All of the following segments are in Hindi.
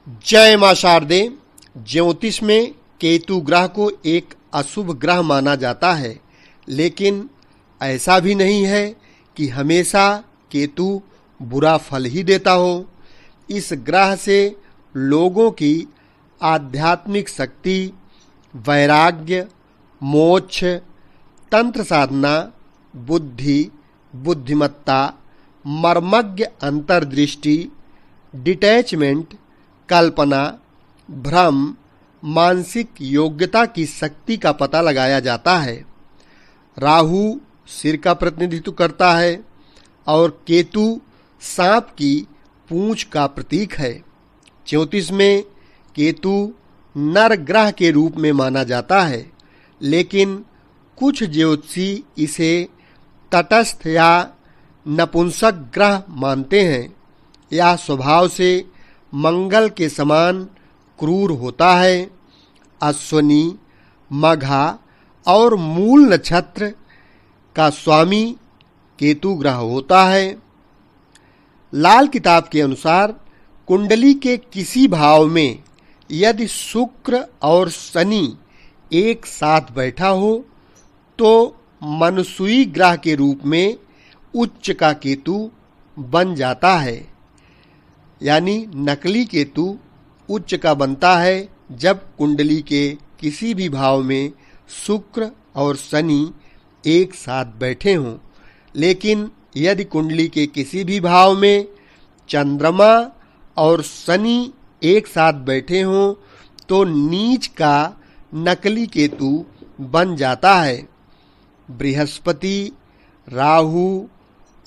जय मां शारदे। ज्योतिष में केतु ग्रह को एक अशुभ ग्रह माना जाता है, लेकिन ऐसा भी नहीं है कि हमेशा केतु बुरा फल ही देता हो। इस ग्रह से लोगों की आध्यात्मिक शक्ति, वैराग्य, मोक्ष, तंत्र साधना, बुद्धि, बुद्धिमत्ता, मर्मज्ञ अंतर्दृष्टि, डिटैचमेंट, कल्पना, भ्रम, मानसिक योग्यता की शक्ति का पता लगाया जाता है। राहु सिर का प्रतिनिधित्व करता है और केतु सांप की पूंछ का प्रतीक है। ज्योतिष में केतु नर ग्रह के रूप में माना जाता है, लेकिन कुछ ज्योतिषी इसे तटस्थ या नपुंसक ग्रह मानते हैं। यह स्वभाव से मंगल के समान क्रूर होता है। अश्वनी, मघा और मूल नक्षत्र का स्वामी केतु ग्रह होता है। लाल किताब के अनुसार कुंडली के किसी भाव में यदि शुक्र और शनि एक साथ बैठा हो तो मनसुई ग्रह के रूप में उच्च का केतु बन जाता है। यानी नकली केतु उच्च का बनता है जब कुंडली के किसी भी भाव में शुक्र और शनि एक साथ बैठे हों। लेकिन यदि कुंडली के किसी भी भाव में चंद्रमा और शनि एक साथ बैठे हों तो नीच का नकली केतु बन जाता है। बृहस्पति, राहु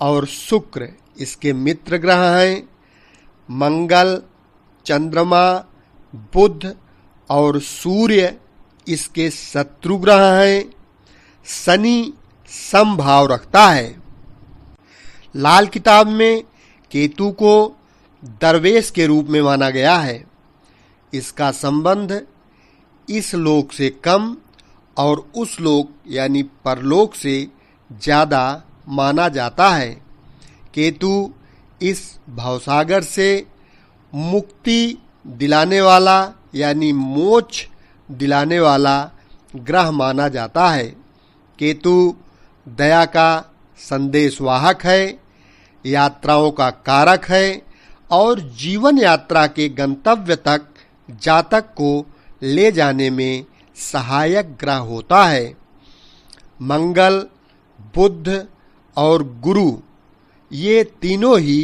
और शुक्र इसके मित्र ग्रह हैं। मंगल, चंद्रमा, बुध और सूर्य इसके शत्रु ग्रह हैं। शनि समभाव रखता है। लाल किताब में केतु को दरवेश के रूप में माना गया है। इसका संबंध इस लोक से कम और उस लोक यानी परलोक से ज्यादा माना जाता है। केतु इस भवसागर से मुक्ति दिलाने वाला यानी मोक्ष दिलाने वाला ग्रह माना जाता है। केतु दया का संदेशवाहक है, यात्राओं का कारक है और जीवन यात्रा के गंतव्य तक जातक को ले जाने में सहायक ग्रह होता है। मंगल, बुध और गुरु ये तीनों ही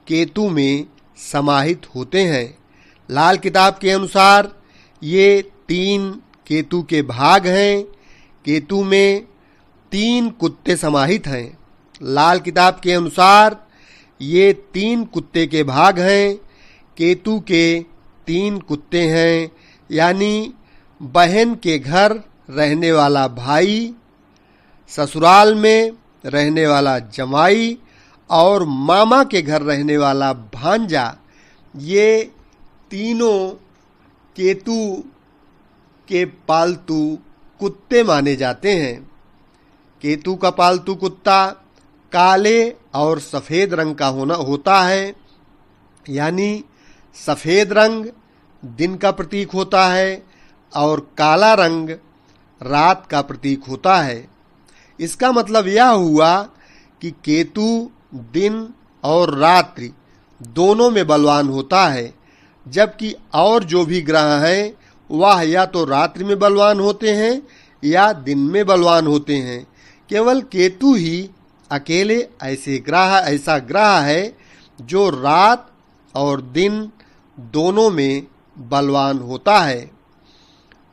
केतु में समाहित होते हैं। लाल किताब के अनुसार ये तीन केतु के भाग हैं। केतु में 3 कुत्ते समाहित हैं। लाल किताब के अनुसार ये 3 कुत्ते के भाग हैं। केतु के 3 कुत्ते हैं, यानी बहन के घर रहने वाला भाई, ससुराल में रहने वाला जमाई और मामा के घर रहने वाला भांजा। ये तीनों केतु के पालतू कुत्ते माने जाते हैं। केतु का पालतू कुत्ता काले और सफेद रंग का होता है, यानी सफेद रंग दिन का प्रतीक होता है और काला रंग रात का प्रतीक होता है। इसका मतलब यह हुआ कि केतु दिन और रात्रि दोनों में बलवान होता है, जबकि और जो भी ग्रह हैं वह या तो रात्रि में बलवान होते हैं या दिन में बलवान होते हैं। केवल केतु ही अकेले ऐसा ग्रह है जो रात और दिन दोनों में बलवान होता है।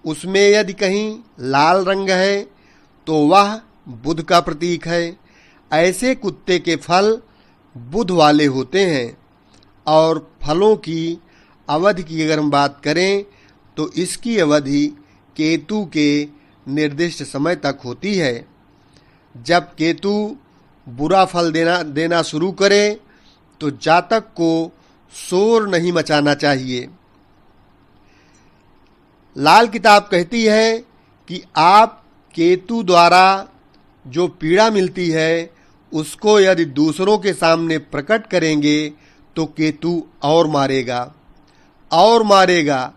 उसमें यदि कहीं लाल रंग है तो वह बुध का प्रतीक है। ऐसे कुत्ते के फल बुध वाले होते हैं और फलों की अवधि की अगर हम बात करें तो इसकी अवधि केतु के निर्दिष्ट समय तक होती है। जब केतु बुरा फल देना शुरू करे तो जातक को शोर नहीं मचाना चाहिए। लाल किताब कहती है कि आप केतु द्वारा जो पीड़ा मिलती है उसको यदि दूसरों के सामने प्रकट करेंगे तो केतु और मारेगा। और मारेगा,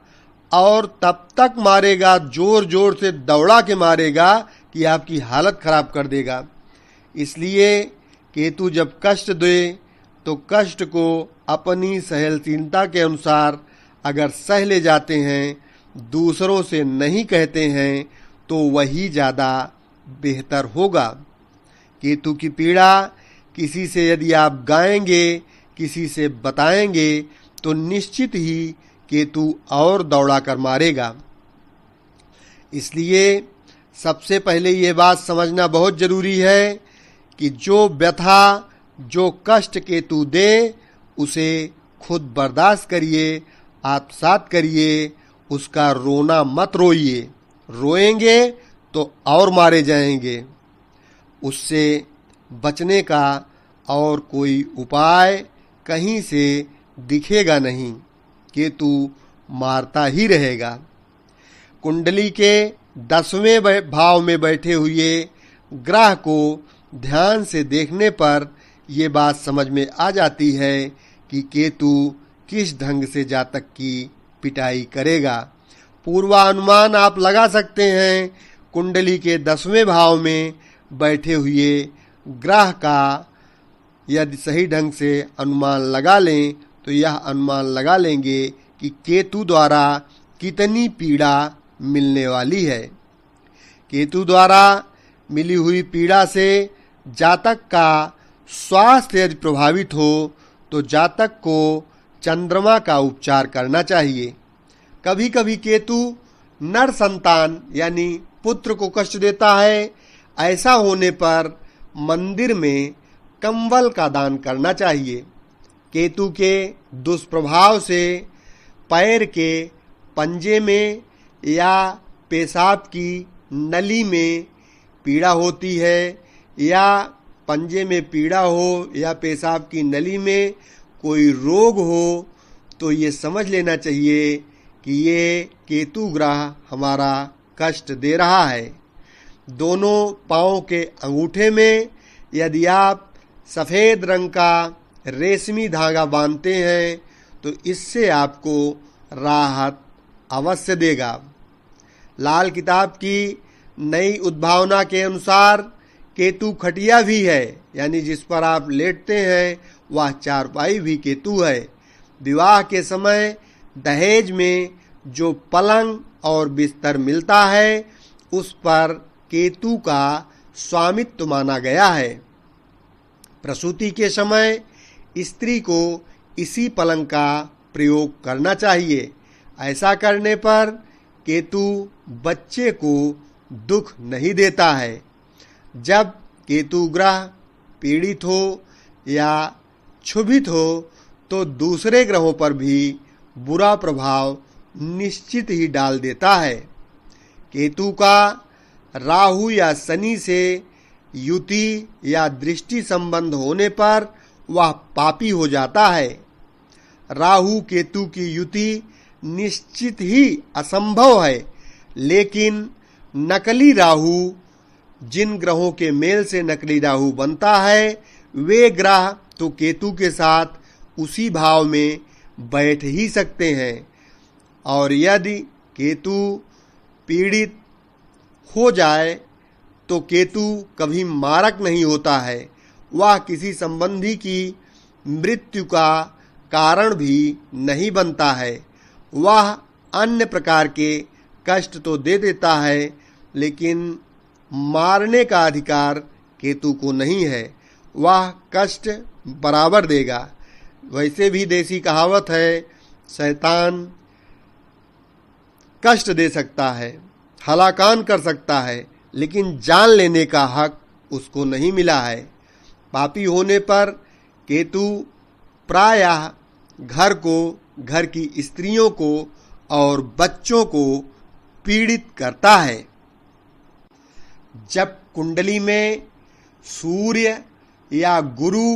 और तब तक मारेगा, जोर जोर से दौड़ा के मारेगा कि आपकी हालत खराब कर देगा। इसलिए केतु जब कष्ट दे तो कष्ट को अपनी सहनशीलता के अनुसार अगर सह ले जाते हैं, दूसरों से नहीं कहते हैं, तो वही ज़्यादा बेहतर होगा। केतु की पीड़ा किसी से यदि आप गाएंगे, किसी से बताएंगे, तो निश्चित ही केतु और दौड़ा कर मारेगा। इसलिए सबसे पहले ये बात समझना बहुत जरूरी है कि जो व्यथा, जो कष्ट केतु दे, उसे खुद बर्दाश्त करिए, आत्मसात करिए, उसका रोना मत रोइए। रोएंगे तो और मारे जाएंगे। उससे बचने का और कोई उपाय कहीं से दिखेगा नहीं, केतु मारता ही रहेगा। कुंडली के 10वें भाव में बैठे हुए ग्रह को ध्यान से देखने पर ये बात समझ में आ जाती है कि केतु किस ढंग से जातक की पिटाई करेगा। पूर्वानुमान आप लगा सकते हैं। कुंडली के 10वें भाव में बैठे हुए ग्रह का यदि सही ढंग से अनुमान लगा लें तो यह अनुमान लगा लेंगे कि केतु द्वारा कितनी पीड़ा मिलने वाली है। केतु द्वारा मिली हुई पीड़ा से जातक का स्वास्थ्य यदि प्रभावित हो तो जातक को चंद्रमा का उपचार करना चाहिए। कभी कभी केतु नर संतान यानी पुत्र को कष्ट देता है। ऐसा होने पर मंदिर में कंबल का दान करना चाहिए। केतु के दुष्प्रभाव से पैर के पंजे में या पेशाब की नली में पीड़ा होती है, या पंजे में पीड़ा हो या पेशाब की नली में कोई रोग हो, तो ये समझ लेना चाहिए कि ये केतु ग्रह हमारा कष्ट दे रहा है। दोनों पाँव के अंगूठे में यदि आप सफ़ेद रंग का रेशमी धागा बांधते हैं तो इससे आपको राहत अवश्य देगा। लाल किताब की नई उद्भावना के अनुसार केतु खटिया भी है, यानी जिस पर आप लेटते हैं वह चारपाई भी केतु है। विवाह के समय दहेज में जो पलंग और बिस्तर मिलता है उस पर केतु का स्वामित्व माना गया है। प्रसूति के समय स्त्री को इसी पलंग का प्रयोग करना चाहिए। ऐसा करने पर केतु बच्चे को दुख नहीं देता है। जब केतु ग्रह पीड़ित हो या क्षुभित हो तो दूसरे ग्रहों पर भी बुरा प्रभाव निश्चित ही डाल देता है। केतु का राहु या शनि से युति या दृष्टि संबंध होने पर वह पापी हो जाता है। राहु केतु की युति निश्चित ही असंभव है, लेकिन नकली राहु, जिन ग्रहों के मेल से नकली राहु बनता है, वे ग्रह तो केतु के साथ उसी भाव में बैठ ही सकते हैं। और यदि केतु पीड़ित हो जाए तो केतु कभी मारक नहीं होता है। वह किसी संबंधी की मृत्यु का कारण भी नहीं बनता है। वह अन्य प्रकार के कष्ट तो दे देता है, लेकिन मारने का अधिकार केतु को नहीं है। वह कष्ट बराबर देगा। वैसे भी देसी कहावत है, शैतान कष्ट दे सकता है, हलाकान कर सकता है, लेकिन जान लेने का हक उसको नहीं मिला है। पापी होने पर केतु प्रायः घर को, घर की स्त्रियों को और बच्चों को पीड़ित करता है। जब कुंडली में सूर्य या गुरु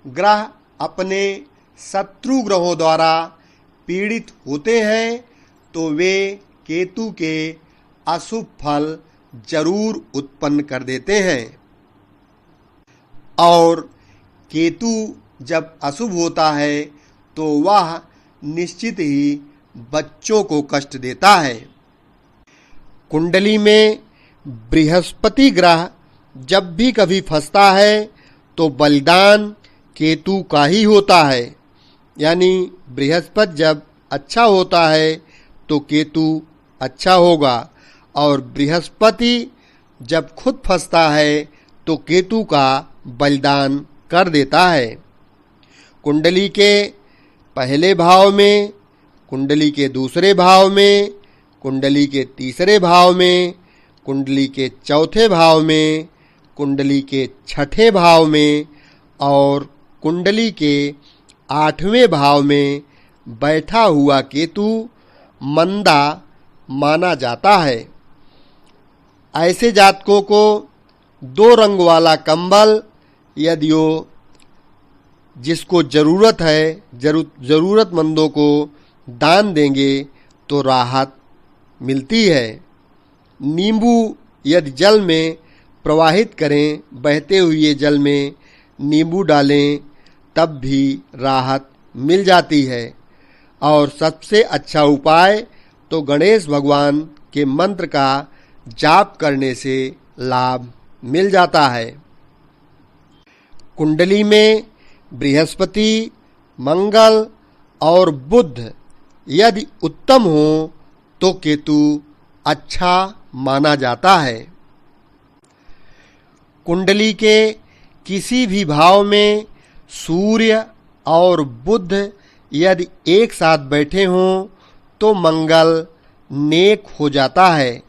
ग्रह अपने शत्रु ग्रहों द्वारा पीड़ित होते हैं तो वे केतु के अशुभ फल जरूर उत्पन्न कर देते हैं। और केतु जब अशुभ होता है तो वह निश्चित ही बच्चों को कष्ट देता है। कुंडली में बृहस्पति ग्रह जब भी कभी फंसता है तो बलिदान केतु का ही होता है। यानी बृहस्पति जब अच्छा होता है तो केतु अच्छा होगा, और बृहस्पति जब खुद फंसता है तो केतु का बलिदान कर देता है। कुंडली के पहले भाव में, कुंडली के दूसरे भाव में, कुंडली के तीसरे भाव में, कुंडली के चौथे भाव में, कुंडली के छठे भाव में और कुंडली के 8वें भाव में बैठा हुआ केतु मंदा माना जाता है। ऐसे जातकों को 2 रंग वाला कंबल यदि जिसको ज़रूरत है ज़रूरतमंदों को दान देंगे तो राहत मिलती है। नींबू यदि जल में प्रवाहित करें, बहते हुए जल में नींबू डालें, तब भी राहत मिल जाती है। और सबसे अच्छा उपाय तो गणेश भगवान के मंत्र का जाप करने से लाभ मिल जाता है। कुंडली में बृहस्पति, मंगल और बुध यदि उत्तम हो तो केतु अच्छा माना जाता है। कुंडली के किसी भी भाव में सूर्य और बुध यदि एक साथ बैठे हों तो मंगल नेक हो जाता है,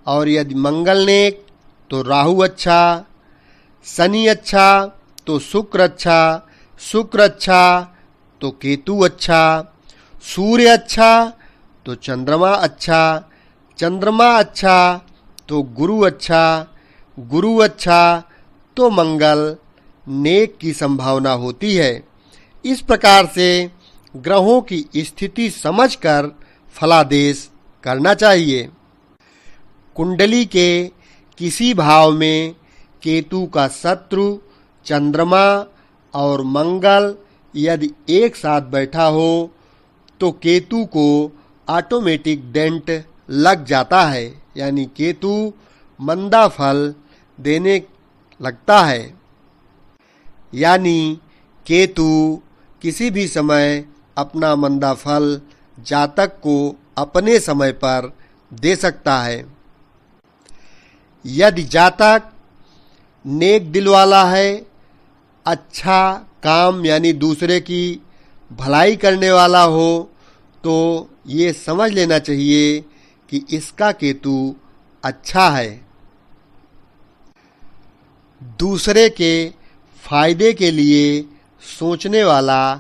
और यदि मंगल नेक तो राहु अच्छा, शनि अच्छा तो शुक्र अच्छा, शुक्र अच्छा तो केतु अच्छा, सूर्य अच्छा तो चंद्रमा अच्छा, चंद्रमा अच्छा तो गुरु अच्छा, गुरु अच्छा तो मंगल नेक की संभावना होती है। इस प्रकार से ग्रहों की स्थिति समझकर फलादेश करना चाहिए। कुंडली के किसी भाव में केतु का शत्रु चंद्रमा और मंगल यदि एक साथ बैठा हो तो केतु को ऑटोमेटिक डेंट लग जाता है, यानी केतु मंदा फल देने लगता है। यानी केतु किसी भी समय अपना मंदा फल जातक को अपने समय पर दे सकता है। यदि जातक नेक दिल वाला है, अच्छा काम यानी दूसरे की भलाई करने वाला हो, तो ये समझ लेना चाहिए कि इसका केतु अच्छा है। दूसरे के फायदे के लिए सोचने वाला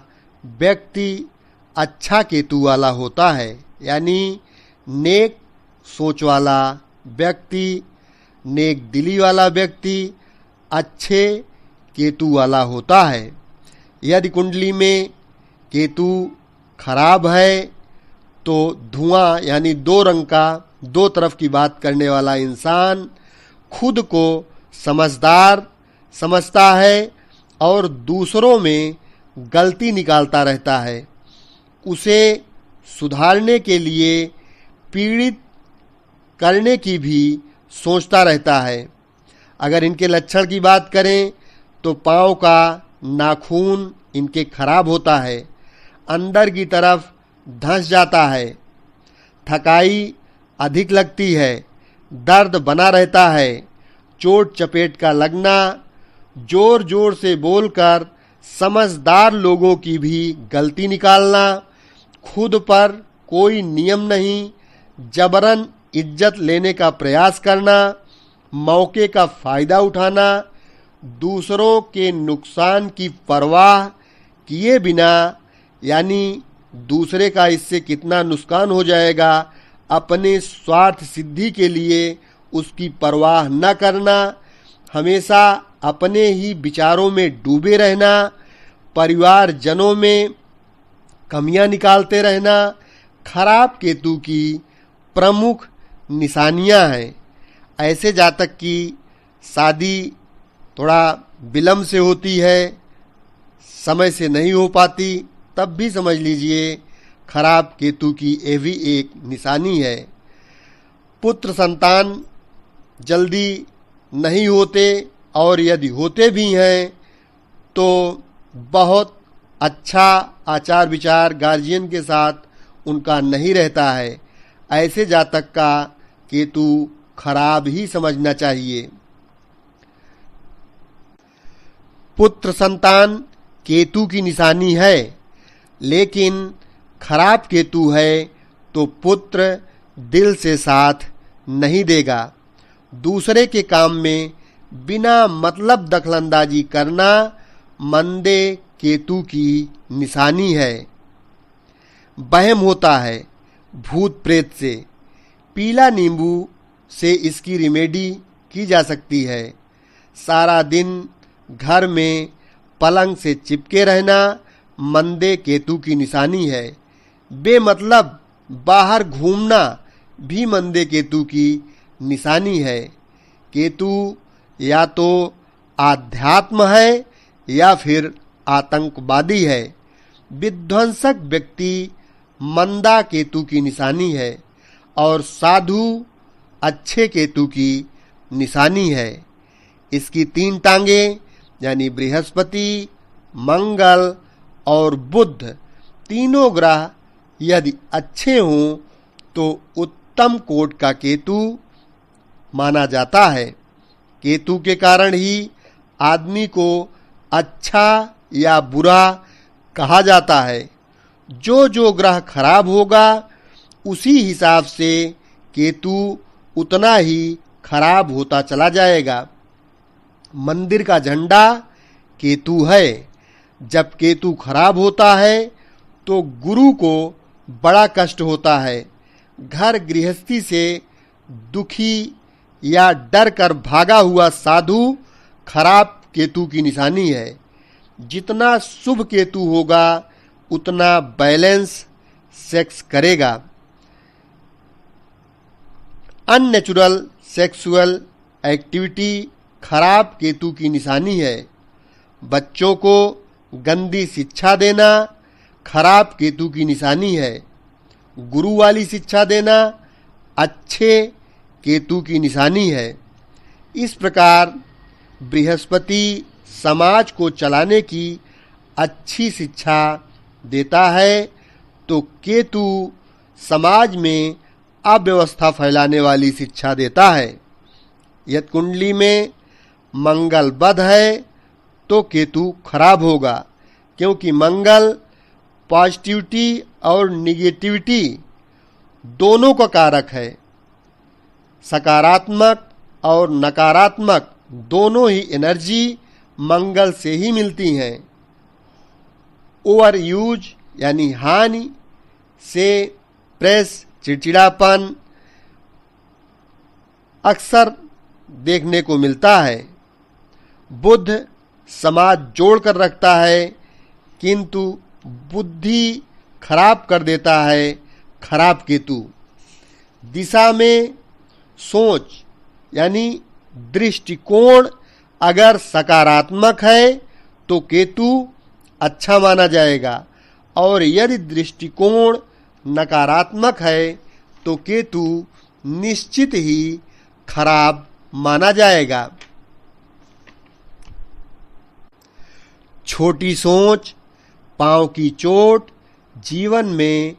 व्यक्ति अच्छा केतु वाला होता है, यानी नेक सोच वाला व्यक्ति, नेक दिली वाला व्यक्ति अच्छे केतु वाला होता है। यदि कुंडली में केतु खराब है तो धुआं यानी 2 रंग का, 2 तरफ की बात करने वाला इंसान खुद को समझदार समझता है और दूसरों में गलती निकालता रहता है। उसे सुधारने के लिए पीड़ित करने की भी सोचता रहता है। अगर इनके लक्षण की बात करें तो पाँव का नाखून इनके खराब होता है, अंदर की तरफ धंस जाता है, थकाई अधिक लगती है, दर्द बना रहता है, चोट चपेट का लगना, जोर जोर से बोलकर समझदार लोगों की भी गलती निकालना, खुद पर कोई नियम नहीं, जबरन इज्जत लेने का प्रयास करना, मौके का फ़ायदा उठाना, दूसरों के नुकसान की परवाह किए बिना, यानी दूसरे का इससे कितना नुकसान हो जाएगा, अपने स्वार्थ सिद्धि के लिए उसकी परवाह न करना, हमेशा अपने ही विचारों में डूबे रहना, परिवारजनों में कमियां निकालते रहना, खराब केतु की प्रमुख निशानियां हैं। ऐसे जातक की शादी थोड़ा विलम्ब से होती है, समय से नहीं हो पाती, तब भी समझ लीजिए खराब केतु की यह भी एक निशानी है। पुत्र संतान जल्दी नहीं होते और यदि होते भी हैं तो बहुत अच्छा आचार विचार गार्जियन के साथ उनका नहीं रहता है। ऐसे जातक का केतु खराब ही समझना चाहिए। पुत्र संतान केतु की निशानी है, लेकिन खराब केतु है तो पुत्र दिल से साथ नहीं देगा। दूसरे के काम में बिना मतलब दखलंदाजी करना मंदे केतु की निशानी है। वहम होता है भूत प्रेत से। पीला नींबू से इसकी रेमेडी की जा सकती है। सारा दिन घर में पलंग से चिपके रहना मंदे केतु की निशानी है। बेमतलब बाहर घूमना भी मंदे केतु की निशानी है। केतु या तो आध्यात्म है या फिर आतंकवादी है। विध्वंसक व्यक्ति मंदा केतु की निशानी है और साधु अच्छे केतु की निशानी है। इसकी 3 टांगें यानी बृहस्पति, मंगल और बुध तीनों ग्रह यदि अच्छे हों तो उत्तम कोट का केतु माना जाता है। केतु के कारण ही आदमी को अच्छा या बुरा कहा जाता है। जो जो ग्रह खराब होगा उसी हिसाब से केतु उतना ही खराब होता चला जाएगा। मंदिर का झंडा केतु है। जब केतु खराब होता है तो गुरु को बड़ा कष्ट होता है। घर गृहस्थी से दुखी या डर कर भागा हुआ साधु खराब केतु की निशानी है। जितना शुभ केतु होगा उतना बैलेंस सेक्स करेगा। अननेचुरल सेक्सुअल एक्टिविटी खराब केतु की निशानी है। बच्चों को गंदी शिक्षा देना खराब केतु की निशानी है। गुरु वाली शिक्षा देना अच्छे केतु की निशानी है। इस प्रकार बृहस्पति समाज को चलाने की अच्छी शिक्षा देता है तो केतु समाज में अव्यवस्था फैलाने वाली शिक्षा देता है। यदि कुंडली में मंगल बध है तो केतु खराब होगा, क्योंकि मंगल पॉजिटिविटी और निगेटिविटी दोनों का कारक है। सकारात्मक और नकारात्मक दोनों ही एनर्जी मंगल से ही मिलती हैं। ओवर यूज यानी हानि से प्रेस, चिड़चिड़ापन अक्सर देखने को मिलता है। बुध समाज जोड़ कर रखता है, किंतु बुद्धि खराब कर देता है खराब केतु। दिशा में सोच यानी दृष्टिकोण अगर सकारात्मक है तो केतु अच्छा माना जाएगा, और यदि दृष्टिकोण नकारात्मक है तो केतु निश्चित ही खराब माना जाएगा। छोटी सोच, पांव की चोट जीवन में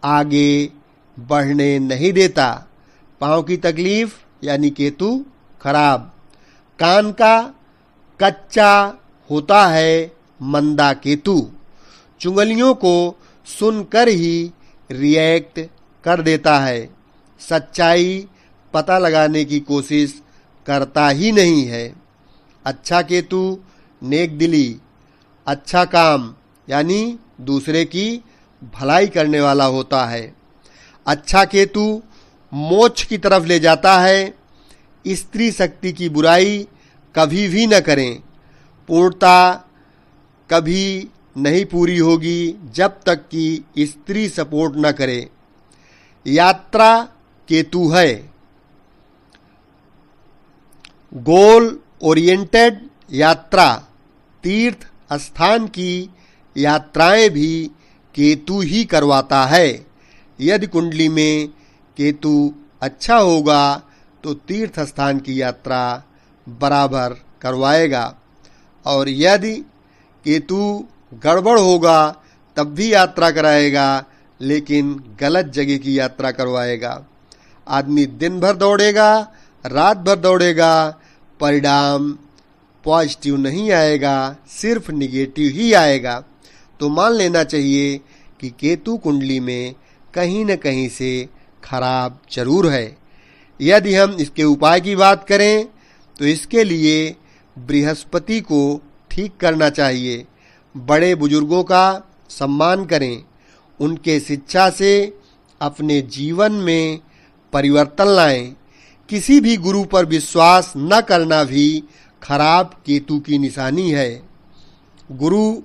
आगे बढ़ने नहीं देता। पांव की तकलीफ यानी केतु खराब। कान का कच्चा होता है मंदा केतु। चुंगलियों को सुनकर ही रिएक्ट कर देता है। सच्चाई पता लगाने की कोशिश करता ही नहीं है। अच्छा केतु नेक दिली, अच्छा काम यानी दूसरे की भलाई करने वाला होता है। अच्छा केतु मोक्ष की तरफ ले जाता है। स्त्री शक्ति की बुराई कभी भी न करें। पूर्णता कभी नहीं पूरी होगी जब तक कि स्त्री सपोर्ट न करे। यात्रा केतु है। गोल ओरिएंटेड यात्रा, तीर्थ स्थान की यात्राएं भी केतु ही करवाता है। यदि कुंडली में केतु अच्छा होगा तो तीर्थ स्थान की यात्रा बराबर करवाएगा, और यदि केतु गड़बड़ होगा तब भी यात्रा कराएगा, लेकिन गलत जगह की यात्रा करवाएगा। आदमी दिन भर दौड़ेगा, रात भर दौड़ेगा, परिणाम पॉजिटिव नहीं आएगा, सिर्फ निगेटिव ही आएगा। तो मान लेना चाहिए कि केतु कुंडली में कहीं न कहीं से खराब जरूर है। यदि हम इसके उपाय की बात करें तो इसके लिए बृहस्पति को ठीक करना चाहिए। बड़े बुजुर्गों का सम्मान करें, उनके शिक्षा से अपने जीवन में परिवर्तन लाएं। किसी भी गुरु पर विश्वास न करना भी खराब केतु की निशानी है। गुरु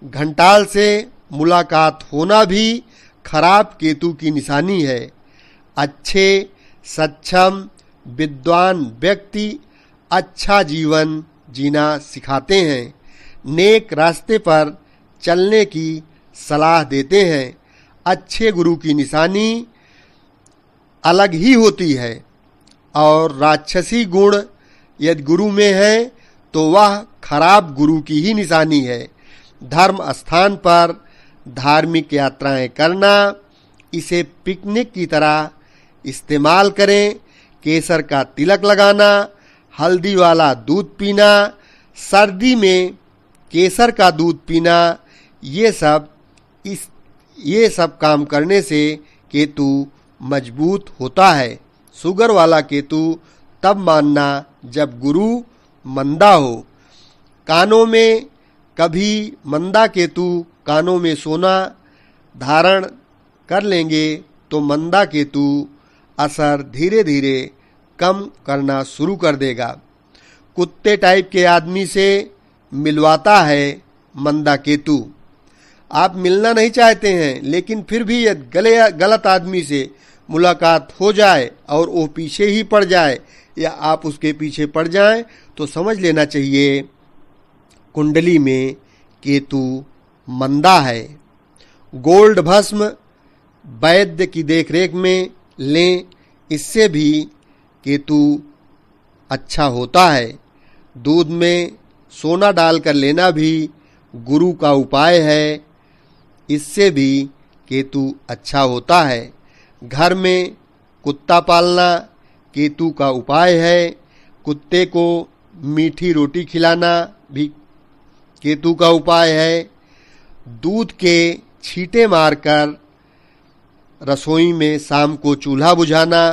घंटाल से मुलाकात होना भी खराब केतु की निशानी है। अच्छे सक्षम विद्वान व्यक्ति अच्छा जीवन जीना सिखाते हैं, नेक रास्ते पर चलने की सलाह देते हैं। अच्छे गुरु की निशानी अलग ही होती है, और राक्षसी गुण यदि गुरु में है तो वह खराब गुरु की ही निशानी है। धर्म स्थान पर धार्मिक यात्राएं करना, इसे पिकनिक की तरह इस्तेमाल करें। केसर का तिलक लगाना, हल्दी वाला दूध पीना, सर्दी में केसर का दूध पीना, ये सब काम करने से केतु मजबूत होता है। शुगर वाला केतु तब मानना जब गुरु मंदा हो। कानों में कभी मंदा केतु कानों में सोना धारण कर लेंगे तो मंदा केतु असर धीरे धीरे कम करना शुरू कर देगा। कुत्ते टाइप के आदमी से मिलवाता है मंदा केतु। आप मिलना नहीं चाहते हैं, लेकिन फिर भी यदि गलत आदमी से मुलाकात हो जाए और वो पीछे ही पड़ जाए या आप उसके पीछे पड़ जाएं, तो समझ लेना चाहिए कुंडली में केतु मंदा है। गोल्ड भस्म वैद्य की देखरेख में लें, इससे भी केतु अच्छा होता है। दूध में सोना डालकर लेना भी गुरु का उपाय है, इससे भी केतु अच्छा होता है। घर में कुत्ता पालना केतु का उपाय है। कुत्ते को मीठी रोटी खिलाना भी केतु का उपाय है। दूध के छींटे मारकर रसोई में शाम को चूल्हा बुझाना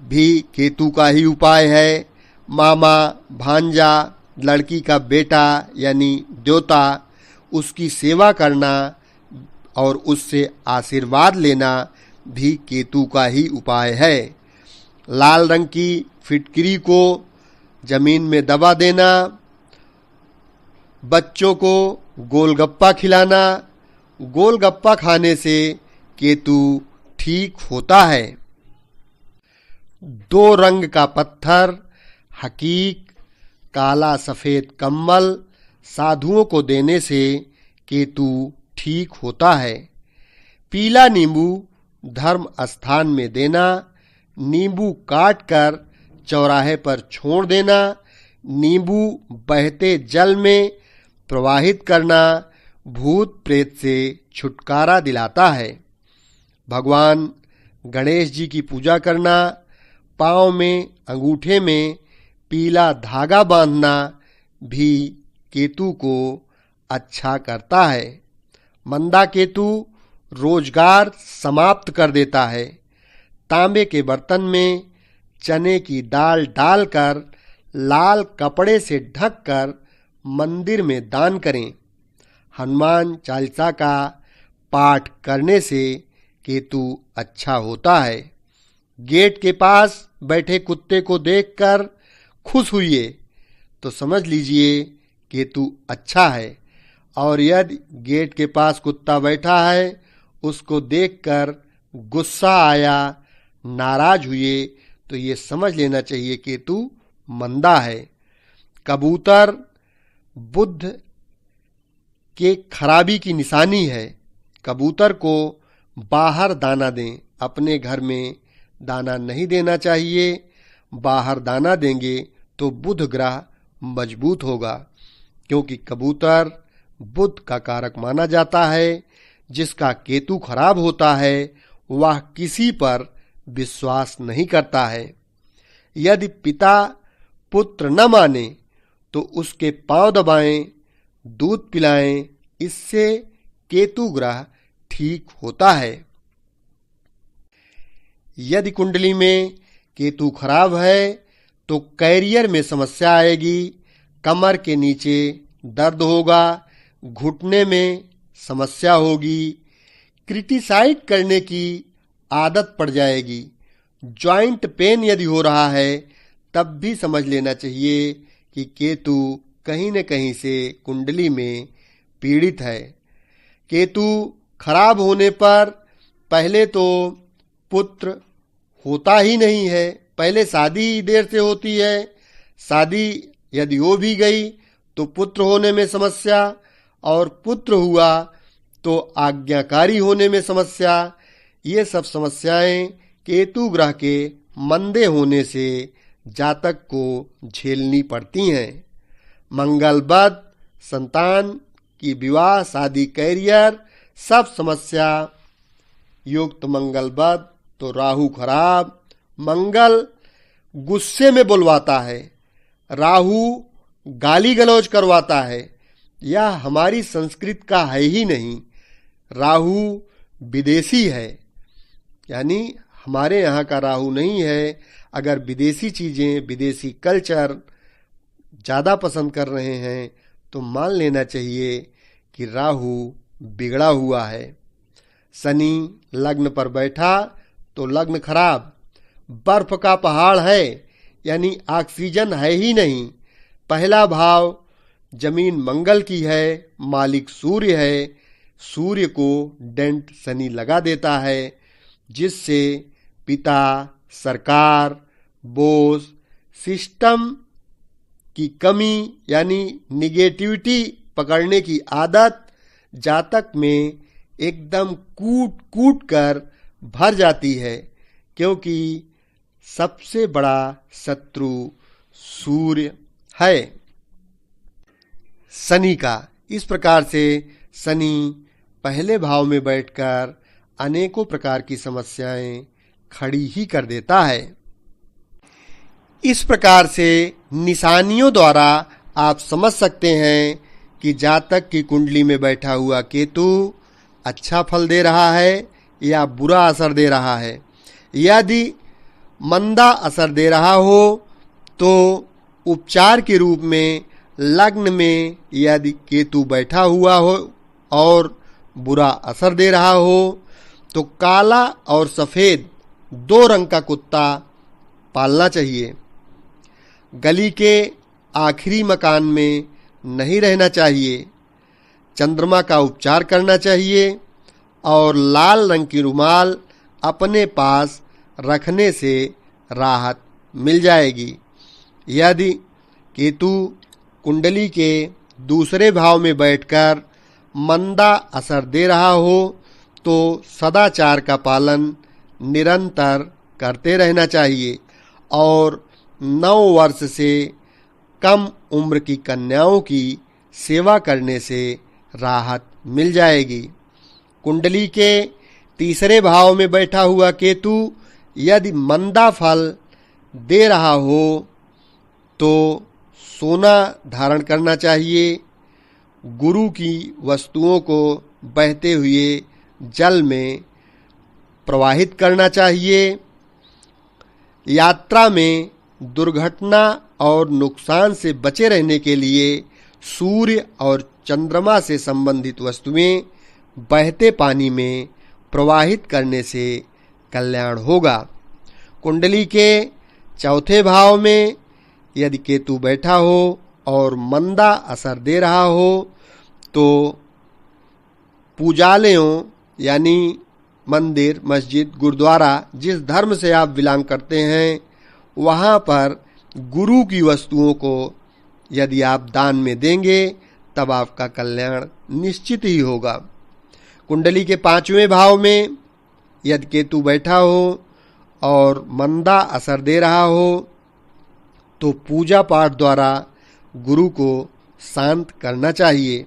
भी केतु का ही उपाय है। मामा, भांजा, लड़की का बेटा यानी द्योता, उसकी सेवा करना और उससे आशीर्वाद लेना भी केतु का ही उपाय है। लाल रंग की फिटकरी को जमीन में दबा देना, बच्चों को गोलगप्पा खिलाना, गोलगप्पा खाने से केतु ठीक होता है। 2 रंग का पत्थर, हकीक, काला सफेद कम्बल साधुओं को देने से केतु ठीक होता है। पीला नींबू धर्म स्थान में देना, नींबू काटकर चौराहे पर छोड़ देना, नींबू बहते जल में प्रवाहित करना भूत प्रेत से छुटकारा दिलाता है। भगवान गणेश जी की पूजा करना, पाँव में अंगूठे में पीला धागा बांधना भी केतु को अच्छा करता है। मंदा केतु रोजगार समाप्त कर देता है। तांबे के बर्तन में चने की दाल डालकर लाल कपड़े से ढककर मंदिर में दान करें। हनुमान चालीसा का पाठ करने से केतु अच्छा होता है। गेट के पास बैठे कुत्ते को देखकर खुश हुए तो समझ लीजिए केतु अच्छा है, और यदि गेट के पास कुत्ता बैठा है उसको देखकर गुस्सा आया, नाराज हुए तो ये समझ लेना चाहिए केतु मंदा है। कबूतर बुध के खराबी की निशानी है। कबूतर को बाहर दाना दें, अपने घर में दाना नहीं देना चाहिए। बाहर दाना देंगे तो बुध ग्रह मजबूत होगा, क्योंकि कबूतर बुध का कारक माना जाता है। जिसका केतु खराब होता है वह किसी पर विश्वास नहीं करता है। यदि पिता पुत्र न माने तो उसके पांव दबाएं, दूध पिलाएं, इससे केतु ग्रह ठीक होता है। यदि कुंडली में केतु खराब है तो कैरियर में समस्या आएगी, कमर के नीचे दर्द होगा, घुटने में समस्या होगी, क्रिटिसाइड करने की आदत पड़ जाएगी। जॉइंट पेन यदि हो रहा है तब भी समझ लेना चाहिए कि केतु कहीं न कहीं से कुंडली में पीड़ित है। केतु खराब होने पर पहले तो पुत्र होता ही नहीं है, पहले शादी देर से होती है। शादी यदि हो भी गई तो पुत्र होने में समस्या, और पुत्र हुआ तो आज्ञाकारी होने में समस्या। ये सब समस्याएं केतु ग्रह के मंदे होने से जातक को झेलनी पड़ती हैं। मंगल बद, संतान की विवाह, शादी, कैरियर, सब समस्या युक्त मंगल बद तो राहु खराब। मंगल गुस्से में बुलवाता है, राहु गाली गलौज करवाता है। यह हमारी संस्कृति का है ही नहीं। राहु विदेशी है, यानी हमारे यहाँ का राहु नहीं है। अगर विदेशी चीज़ें, विदेशी कल्चर ज़्यादा पसंद कर रहे हैं तो मान लेना चाहिए कि राहु बिगड़ा हुआ है। शनि लग्न पर बैठा तो लग्न खराब। बर्फ का पहाड़ है, यानी ऑक्सीजन है ही नहीं। पहला भाव जमीन मंगल की है, मालिक सूर्य है। सूर्य को डेंट शनि लगा देता है, जिससे पिता, सरकार, बोझ, सिस्टम की कमी यानी निगेटिविटी पकड़ने की आदत जातक में एकदम कूट कूट कर भर जाती है, क्योंकि सबसे बड़ा शत्रु सूर्य है शनि का। इस प्रकार से शनि पहले भाव में बैठकर अनेकों प्रकार की समस्याएं खड़ी ही कर देता है। इस प्रकार से निशानियों द्वारा आप समझ सकते हैं कि जातक की कुंडली में बैठा हुआ केतु अच्छा फल दे रहा है या बुरा असर दे रहा है। यदि मंदा असर दे रहा हो तो उपचार के रूप में लग्न में यदि केतु बैठा हुआ हो और बुरा असर दे रहा हो तो काला और सफ़ेद 2 रंग का कुत्ता पालना चाहिए। गली के आखिरी मकान में नहीं रहना चाहिए। चंद्रमा का उपचार करना चाहिए और लाल रंग की रुमाल अपने पास रखने से राहत मिल जाएगी। यदि केतु कुंडली के दूसरे भाव में बैठकर मंदा असर दे रहा हो तो सदाचार का पालन निरंतर करते रहना चाहिए और 9 वर्ष से कम उम्र की कन्याओं की सेवा करने से राहत मिल जाएगी। कुंडली के तीसरे भाव में बैठा हुआ केतु यदि मंदा फल दे रहा हो तो सोना धारण करना चाहिए। गुरु की वस्तुओं को बहते हुए जल में प्रवाहित करना चाहिए। यात्रा में दुर्घटना और नुकसान से बचे रहने के लिए सूर्य और चंद्रमा से संबंधित वस्तुएं बहते पानी में प्रवाहित करने से कल्याण होगा। कुंडली के चौथे भाव में यदि केतु बैठा हो और मंदा असर दे रहा हो तो पूजालयों यानी मंदिर, मस्जिद, गुरुद्वारा जिस धर्म से आप बिलोंग करते हैं वहाँ पर गुरु की वस्तुओं को यदि आप दान में देंगे तब आपका कल्याण निश्चित ही होगा। कुंडली के 5वें भाव में यदि केतु बैठा हो और मंदा असर दे रहा हो तो पूजा पाठ द्वारा गुरु को शांत करना चाहिए।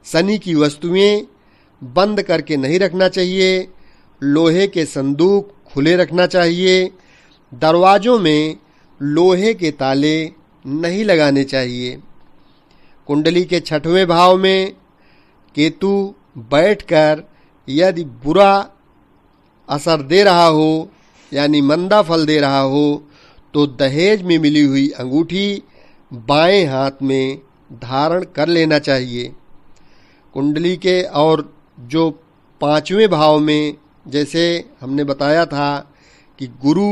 शनि की वस्तुएं बंद करके नहीं रखना चाहिए। लोहे के संदूक खुले रखना चाहिए। दरवाजों में लोहे के ताले नहीं लगाने चाहिए। कुंडली के 6वें भाव में केतु बैठकर यदि बुरा असर दे रहा हो यानी मंदा फल दे रहा हो तो दहेज में मिली हुई अंगूठी बाएं हाथ में धारण कर लेना चाहिए। कुंडली के और जो 5वें भाव में जैसे हमने बताया था कि गुरु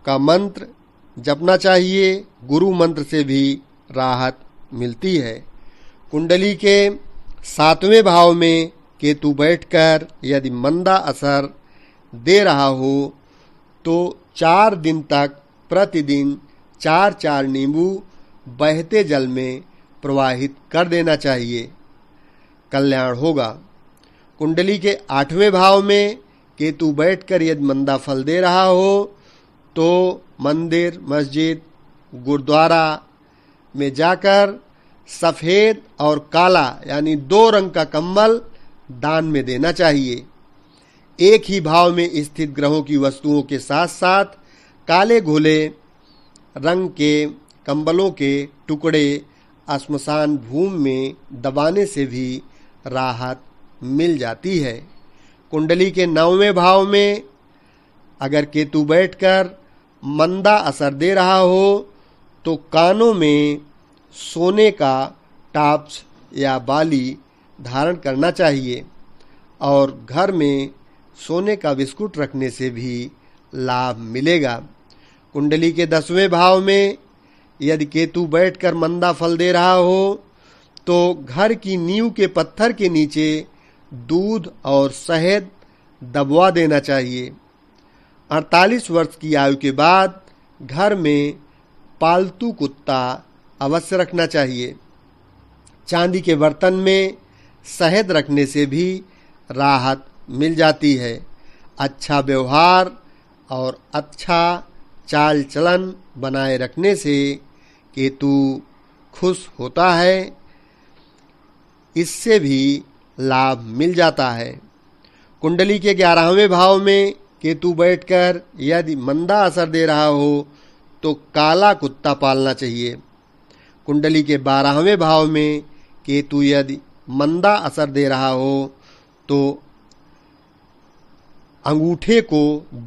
का मंत्र जपना चाहिए, गुरु मंत्र से भी राहत मिलती है। कुंडली के 7वें भाव में केतु बैठकर यदि मंदा असर दे रहा हो तो 4 दिन तक प्रतिदिन 4 नींबू बहते जल में प्रवाहित कर देना चाहिए, कल्याण होगा। कुंडली के 8वें भाव में केतु बैठकर यदि मंदा फल दे रहा हो तो मंदिर, मस्जिद, गुरुद्वारा में जाकर सफ़ेद और काला यानी 2 रंग का कंबल दान में देना चाहिए। एक ही भाव में स्थित ग्रहों की वस्तुओं के साथ साथ काले घोले रंग के कंबलों के टुकड़े श्मशान भूमि में दबाने से भी राहत मिल जाती है। कुंडली के 9वें भाव में अगर केतु बैठकर मंदा असर दे रहा हो तो कानों में सोने का टाप्स या बाली धारण करना चाहिए और घर में सोने का बिस्कुट रखने से भी लाभ मिलेगा। कुंडली के 10वें भाव में यदि केतु बैठकर मंदा फल दे रहा हो तो घर की नींव के पत्थर के नीचे दूध और शहद दबवा देना चाहिए। 48 वर्ष की आयु के बाद घर में पालतू कुत्ता अवश्य रखना चाहिए। चांदी के बर्तन में शहद रखने से भी राहत मिल जाती है। अच्छा व्यवहार और अच्छा चाल चलन बनाए रखने से केतु खुश होता है, इससे भी लाभ मिल जाता है। कुंडली के 11वें भाव में केतु बैठकर यदि मंदा असर दे रहा हो तो काला कुत्ता पालना चाहिए। कुंडली के 12वें भाव में केतु यदि मंदा असर दे रहा हो तो अंगूठे को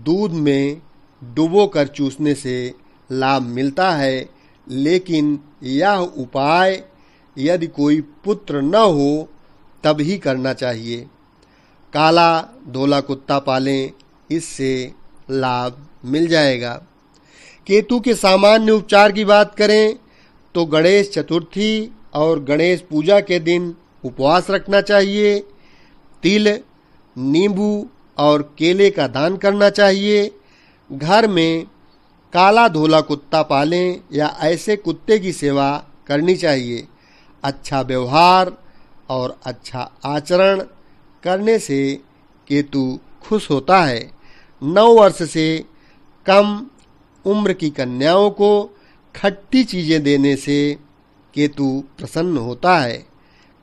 दूध में डुबोकर चूसने से लाभ मिलता है, लेकिन यह उपाय यदि कोई पुत्र न हो तब ही करना चाहिए। काला धोला कुत्ता पालें, इससे लाभ मिल जाएगा। केतु के सामान्य उपचार की बात करें तो गणेश चतुर्थी और गणेश पूजा के दिन उपवास रखना चाहिए। तिल, नींबू और केले का दान करना चाहिए। घर में काला धोला कुत्ता पालें या ऐसे कुत्ते की सेवा करनी चाहिए। अच्छा व्यवहार और अच्छा आचरण करने से केतु खुश होता है। 9 वर्ष से कम उम्र की कन्याओं को खट्टी चीज़ें देने से केतु प्रसन्न होता है।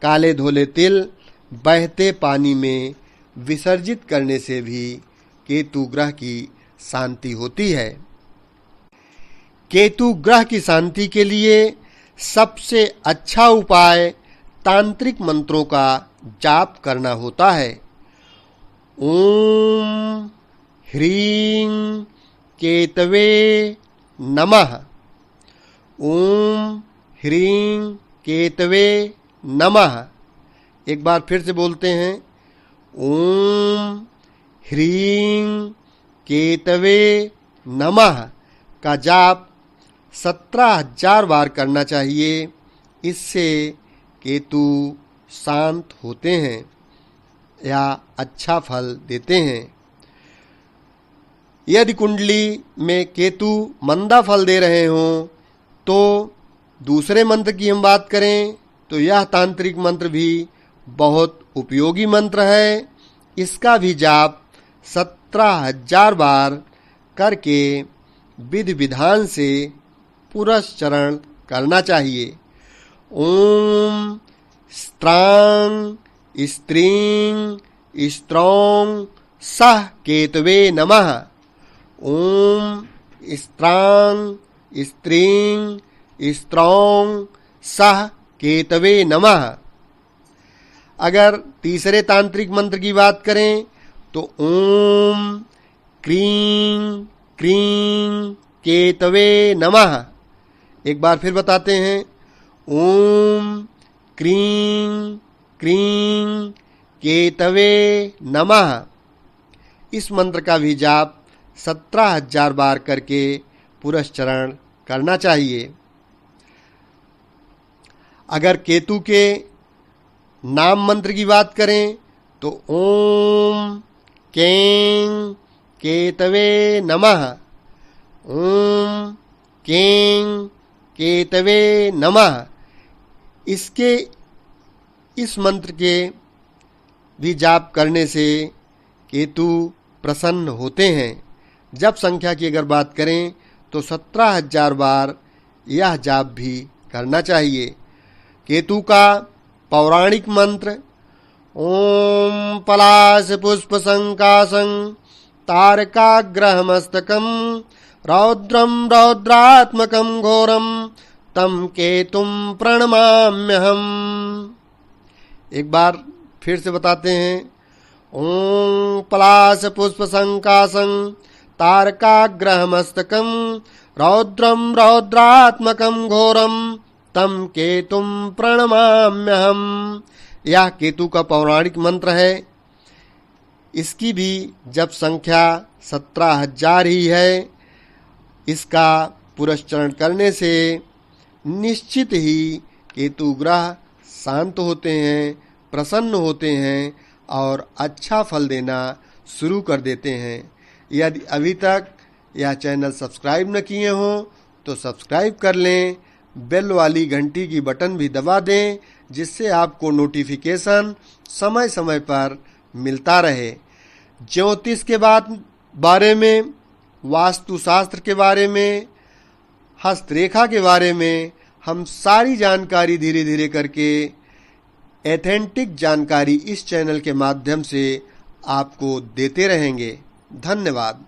काले धोले तिल बहते पानी में विसर्जित करने से भी केतु ग्रह की शांति होती है। केतु ग्रह की शांति के लिए सबसे अच्छा उपाय तांत्रिक मंत्रों का जाप करना होता है। ओम ह्रीं केतवे नमः। ओम ह्रीं केतवे नमः। एक बार फिर से बोलते हैं, ओम ह्रीं केतवे नमः का जाप 17,000 बार करना चाहिए। इससे केतु शांत होते हैं या अच्छा फल देते हैं। यदि कुंडली में केतु मंदा फल दे रहे हों तो दूसरे मंत्र की हम बात करें तो यह तांत्रिक मंत्र भी बहुत उपयोगी मंत्र है। इसका भी जाप 17,000 बार करके विधि विधान से पुरस्चरण करना चाहिए। ओम स्त्रांग स्त्रीं स्त्रौं सह केतवे नमः। ओम स्त्रांग स्त्रीं स्त्रौं सह केतवे नमः। अगर तीसरे तांत्रिक मंत्र की बात करें तो ओम क्रीं क्रीं केतवे नमः। एक बार फिर बताते हैं, ओम क्रीं क्रीं केतवे नमः। इस मंत्र का भी जाप 17,000 बार करके पुरस्चरण करना चाहिए। अगर केतु के नाम मंत्र की बात करें तो ओम कें केतवे नमः। ओम कें केतवे नमः। इस मंत्र के भी जाप करने से केतु प्रसन्न होते हैं। जप संख्या की अगर बात करें तो 17,000 बार यह जाप भी करना चाहिए। केतु का पौराणिक मंत्र ओम पलाश पुष्प संकाशं तारकाग्रहमस्तकं रौद्रं रौद्रात्मकं घोरं तम केतुं प्रणमाम्यहम्। एक बार फिर से बताते हैं, ओम पलाश पुष्प संकाशं तारकाग्रहमस्तकं रौद्रं रौद्रात्मकं घोरं तम केतुं प्रणमाम्यहम्। यह केतु का पौराणिक मंत्र है। इसकी भी जप संख्या 17,000 ही है। इसका पुरस्चरण करने से निश्चित ही केतु ग्रह शांत होते हैं, प्रसन्न होते हैं और अच्छा फल देना शुरू कर देते हैं। यदि अभी तक यह चैनल सब्सक्राइब न किए हों तो सब्सक्राइब कर लें, बेल वाली घंटी की बटन भी दबा दें जिससे आपको नोटिफिकेशन समय समय पर मिलता रहे। ज्योतिष के बारे में, वास्तुशास्त्र के बारे में, हस्तरेखा के बारे में हम सारी जानकारी धीरे धीरे करके एथेंटिक जानकारी इस चैनल के माध्यम से आपको देते रहेंगे। धन्यवाद।